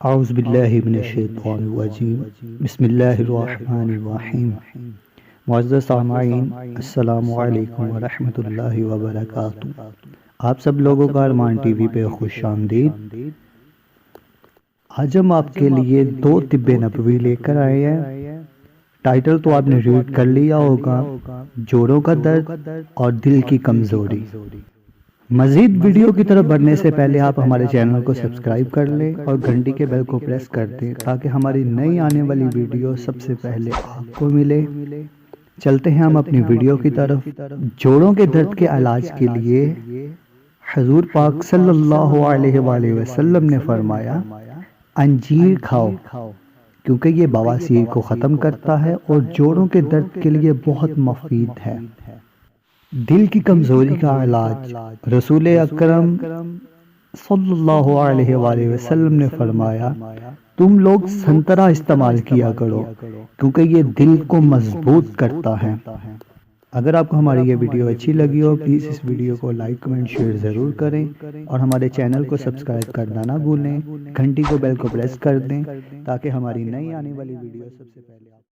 اعوذ باللہ من الشیطان الرجیم بسم اللہ الرحمن الرحیم۔ معزز سامعین، السلام علیکم ورحمۃ اللہ وبرکاتہ۔ آپ سب لوگوں کا ارمان ٹی وی پہ خوش آمدید۔ آج ہم آپ کے لیے 2 طب نبوی لے کر آئے ہیں۔ ٹائٹل تو آپ نے ریڈ کر لیا ہوگا، جوڑوں کا درد اور دل کی کمزوری۔ مزید ویڈیو کی طرف بڑھنے سے پہلے آپ ہمارے چینل کو سبسکرائب کر لیں اور گھنٹی کے بیل کو پریس کر دیں تاکہ ہماری نئی آنے والی ویڈیو سب سے پہلے آپ کو ملے۔ چلتے ہیں ہم اپنی ویڈیو کی طرف۔ جوڑوں کے درد کے علاج کے لیے حضور پاک صلی اللہ علیہ وآلہ وسلم نے فرمایا انجیر کھاؤ، کیونکہ یہ بواسیر کو ختم کرتا ہے اور جوڑوں کے درد کے لیے بہت مفید ہے۔ دل کی کمزوری کا علاج، رسول اکرم صلی اللہ علیہ وآلہ وسلم نے فرمایا تم لوگ سنترا استعمال کیا کرو، کیونکہ یہ دل کو مضبوط کرتا ہے۔ اگر آپ کو ہماری یہ ویڈیو اچھی لگی ہو پلیز اس ویڈیو کو لائک کمنٹ شیئر ضرور کریں اور ہمارے چینل کو سبسکرائب کرنا نہ بھولیں، گھنٹی کو بیل کو پریس کر دیں تاکہ ہماری نئی آنے والی ویڈیو سب سے پہلے آپ